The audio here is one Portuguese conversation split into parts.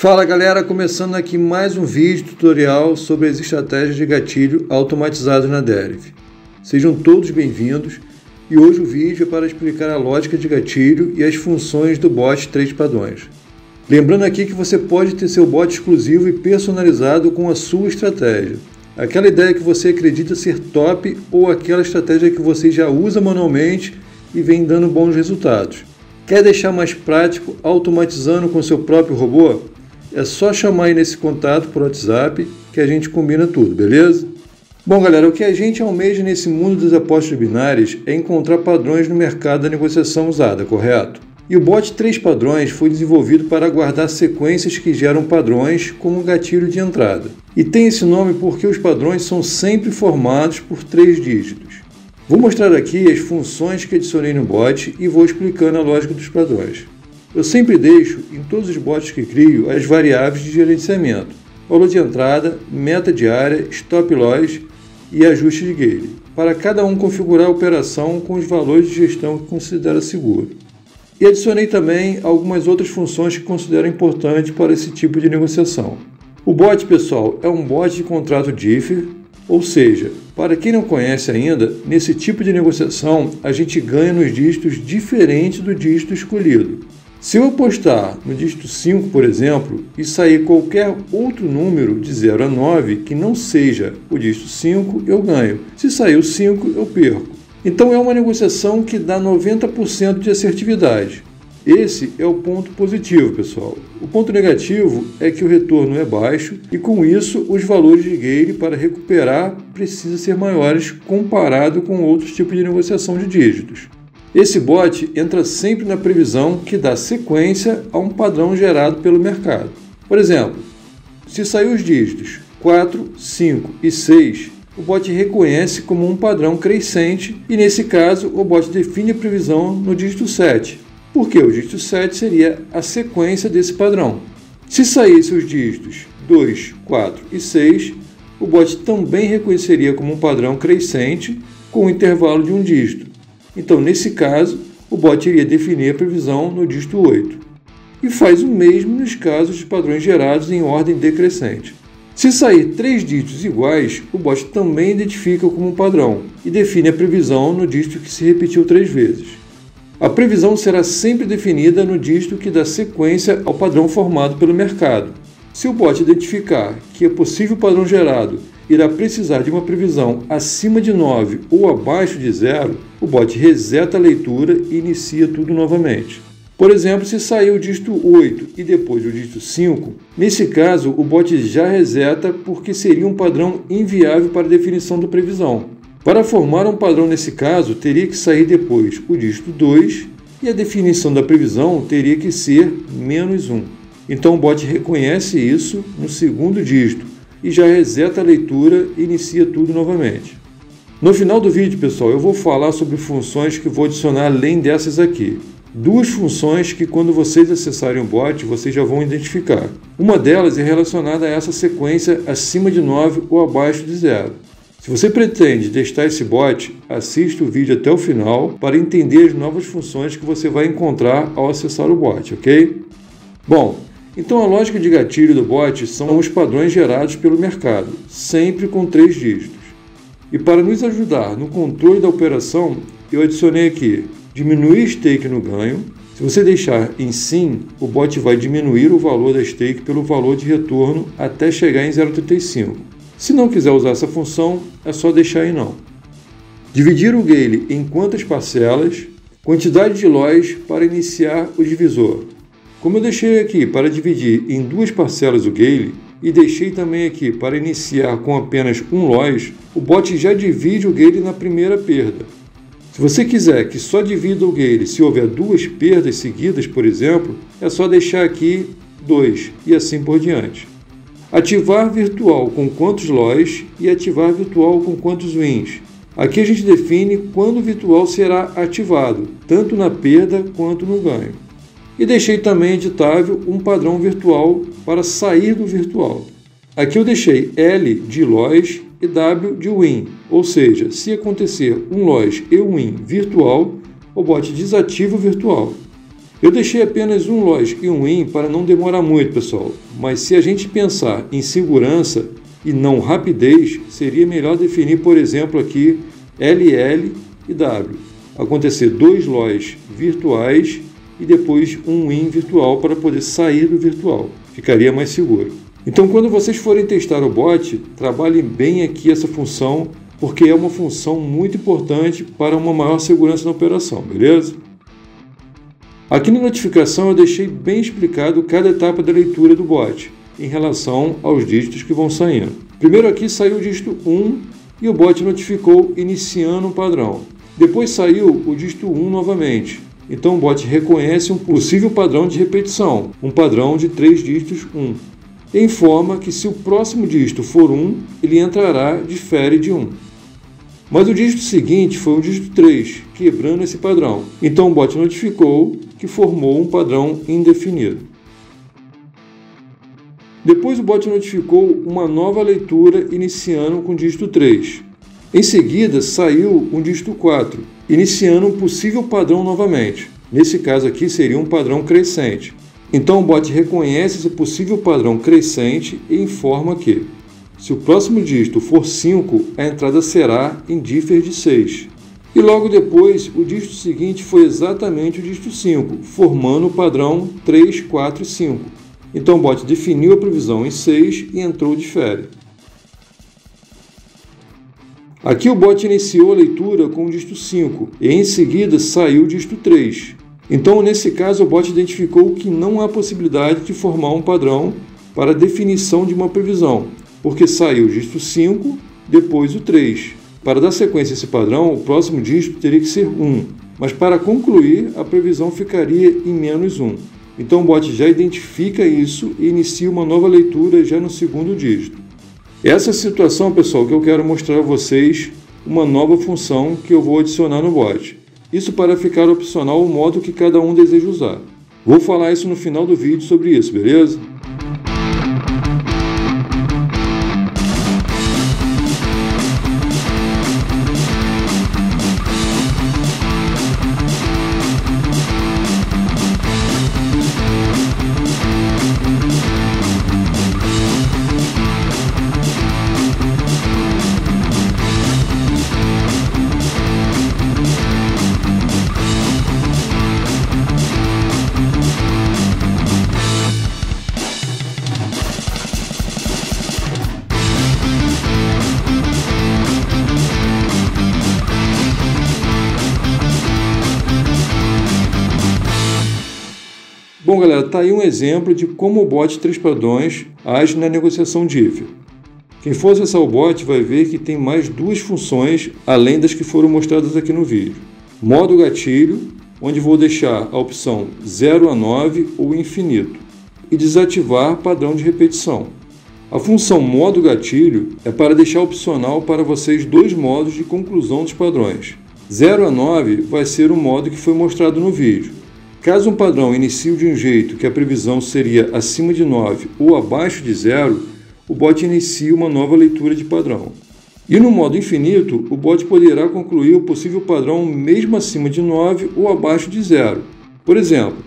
Fala galera, começando aqui mais um vídeo tutorial sobre as estratégias de gatilho automatizados na Deriv. Sejam todos bem-vindos e hoje o vídeo é para explicar a lógica de gatilho e as funções do bot 3 padrões. Lembrando aqui que você pode ter seu bot exclusivo e personalizado com a sua estratégia. Aquela ideia que você acredita ser top ou aquela estratégia que você já usa manualmente e vem dando bons resultados. Quer deixar mais prático automatizando com seu próprio robô? É só chamar aí nesse contato por WhatsApp que a gente combina tudo, beleza? Bom galera, o que a gente almeja nesse mundo das apostas binárias é encontrar padrões no mercado da negociação usada, correto? E o bot 3 padrões foi desenvolvido para guardar sequências que geram padrões como gatilho de entrada. E tem esse nome porque os padrões são sempre formados por 3 dígitos. Vou mostrar aqui as funções que adicionei no bot e vou explicando a lógica dos padrões. Eu sempre deixo em todos os bots que crio as variáveis de gerenciamento, valor de entrada, meta diária, stop loss e ajuste de gale, para cada um configurar a operação com os valores de gestão que considera seguro. E adicionei também algumas outras funções que considero importantes para esse tipo de negociação. O bot, pessoal, é um bot de contrato differ, ou seja, para quem não conhece ainda, nesse tipo de negociação a gente ganha nos dígitos diferentes do dígito escolhido. Se eu apostar no dígito 5, por exemplo, e sair qualquer outro número de 0 a 9 que não seja o dígito 5, eu ganho. Se sair o 5, eu perco. Então é uma negociação que dá 90% de assertividade. Esse é o ponto positivo, pessoal. O ponto negativo é que o retorno é baixo e com isso os valores de gale para recuperar precisam ser maiores comparado com outros tipos de negociação de dígitos. Esse bot entra sempre na previsão que dá sequência a um padrão gerado pelo mercado. Por exemplo, se sair os dígitos 4, 5 e 6, o bot reconhece como um padrão crescente e nesse caso o bot define a previsão no dígito 7, porque o dígito 7 seria a sequência desse padrão. Se saísse os dígitos 2, 4 e 6, o bot também reconheceria como um padrão crescente com um intervalo de um dígito. Então, nesse caso, o bot iria definir a previsão no dígito 8. E faz o mesmo nos casos de padrões gerados em ordem decrescente. Se sair 3 dígitos iguais, o bot também identifica como um padrão e define a previsão no dígito que se repetiu 3 vezes. A previsão será sempre definida no dígito que dá sequência ao padrão formado pelo mercado. Se o bot identificar que é possível padrão gerado irá precisar de uma previsão acima de 9 ou abaixo de 0, o bot reseta a leitura e inicia tudo novamente. Por exemplo, se sair o dígito 8 e depois o dígito 5, nesse caso o bot já reseta porque seria um padrão inviável para a definição da previsão. Para formar um padrão nesse caso, teria que sair depois o dígito 2 e a definição da previsão teria que ser -1. Então o bot reconhece isso no segundo dígito e já reseta a leitura e inicia tudo novamente. No final do vídeo, pessoal, eu vou falar sobre funções que vou adicionar além dessas aqui. 2 funções que quando vocês acessarem o bot, vocês já vão identificar. Uma delas é relacionada a essa sequência acima de 9 ou abaixo de 0. Se você pretende testar esse bot, assista o vídeo até o final para entender as novas funções que você vai encontrar ao acessar o bot, ok? Bom, então a lógica de gatilho do bot são os padrões gerados pelo mercado, sempre com 3 dígitos. E para nos ajudar no controle da operação, eu adicionei aqui diminuir stake no ganho. Se você deixar em sim, o bot vai diminuir o valor da stake pelo valor de retorno até chegar em 0,35. Se não quiser usar essa função, é só deixar em não. Dividir o gale em quantas parcelas, quantidade de loss para iniciar o divisor. Como eu deixei aqui para dividir em 2 parcelas o gale e deixei também aqui para iniciar com apenas um loss, o bot já divide o gale na primeira perda. Se você quiser que só divida o gale se houver 2 perdas seguidas, por exemplo, é só deixar aqui 2 e assim por diante. Ativar virtual com quantos loss e ativar virtual com quantos wins. Aqui a gente define quando o virtual será ativado, tanto na perda quanto no ganho. E deixei também editável um padrão virtual para sair do virtual. Aqui eu deixei L de loss e W de win, ou seja, se acontecer um loss e um win virtual, o bot desativa o virtual. Eu deixei apenas um logic e um in para não demorar muito, pessoal, mas se a gente pensar em segurança e não rapidez, seria melhor definir, por exemplo, aqui LL e W. Acontecer 2 LOIs virtuais e depois um in virtual para poder sair do virtual. Ficaria mais seguro. Então, quando vocês forem testar o bot, trabalhem bem aqui essa função, porque é uma função muito importante para uma maior segurança na operação, beleza? Aqui na notificação eu deixei bem explicado cada etapa da leitura do bot, em relação aos dígitos que vão saindo. Primeiro aqui saiu o dígito 1 e o bot notificou iniciando um padrão. Depois saiu o dígito 1 novamente. Então o bot reconhece um possível padrão de repetição, um padrão de 3 dígitos 1. E informa que se o próximo dígito for 1, ele entrará difere de 1. Mas o dígito seguinte foi o dígito 3, quebrando esse padrão. Então o bot notificou que formou um padrão indefinido. Depois o bot notificou uma nova leitura iniciando com o dígito 3. Em seguida saiu um dígito 4, iniciando um possível padrão novamente. Nesse caso aqui seria um padrão crescente. Então o bot reconhece esse possível padrão crescente e informa que, se o próximo dígito for 5, a entrada será em differ de 6. E logo depois, o dígito seguinte foi exatamente o dígito 5, formando o padrão 3, 4 e 5. Então o bot definiu a previsão em 6 e entrou difere. Aqui o bot iniciou a leitura com o dígito 5 e em seguida saiu o dígito 3. Então nesse caso o bot identificou que não há possibilidade de formar um padrão para a definição de uma previsão, porque saiu o dígito 5, depois o 3. Para dar sequência a esse padrão, o próximo dígito teria que ser 1, mas para concluir, a previsão ficaria em menos 1. Então o bot já identifica isso e inicia uma nova leitura já no segundo dígito. Essa é a situação, pessoal, que eu quero mostrar a vocês uma nova função que eu vou adicionar no bot. Isso para ficar opcional o modo que cada um deseja usar. Vou falar isso no final do vídeo sobre isso, beleza? Bom, galera, tá aí um exemplo de como o bot 3 padrões age na negociação differ. Quem for acessar o bot vai ver que tem mais 2 funções além das que foram mostradas aqui no vídeo. Modo gatilho, onde vou deixar a opção 0 a 9 ou infinito, e desativar padrão de repetição. A função modo gatilho é para deixar opcional para vocês 2 modos de conclusão dos padrões. 0 a 9 vai ser o modo que foi mostrado no vídeo. Caso um padrão inicie de um jeito que a previsão seria acima de 9 ou abaixo de 0, o bot inicia uma nova leitura de padrão. E no modo infinito, o bot poderá concluir o possível padrão mesmo acima de 9 ou abaixo de 0. Por exemplo,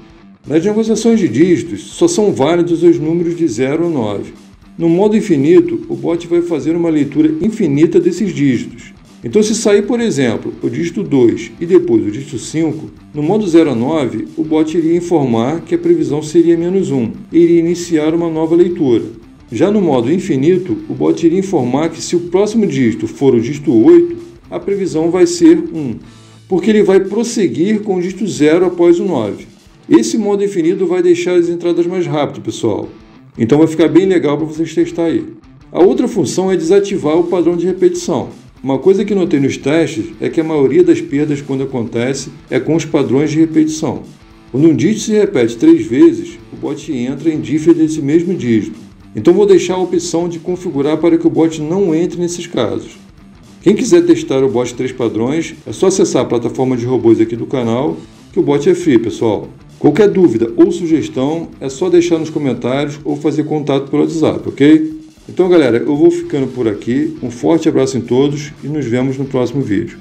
nas negociações de dígitos, só são válidos os números de 0 a 9. No modo infinito, o bot vai fazer uma leitura infinita desses dígitos. Então, se sair, por exemplo, o dígito 2 e depois o dígito 5, no modo 0 a 9, o bot iria informar que a previsão seria menos 1 e iria iniciar uma nova leitura. Já no modo infinito, o bot iria informar que se o próximo dígito for o dígito 8, a previsão vai ser 1, porque ele vai prosseguir com o dígito 0 após o 9. Esse modo infinito vai deixar as entradas mais rápido, pessoal. Então vai ficar bem legal para vocês testar aí. A outra função é desativar o padrão de repetição. Uma coisa que notei nos testes é que a maioria das perdas, quando acontece, é com os padrões de repetição. Quando um dígito se repete 3 vezes, o bot entra em differ desse mesmo dígito. Então vou deixar a opção de configurar para que o bot não entre nesses casos. Quem quiser testar o bot 3 padrões, é só acessar a plataforma de robôs aqui do canal, que o bot é free, pessoal. Qualquer dúvida ou sugestão, é só deixar nos comentários ou fazer contato pelo WhatsApp, ok? Então, galera, eu vou ficando por aqui. Um forte abraço em todos e nos vemos no próximo vídeo.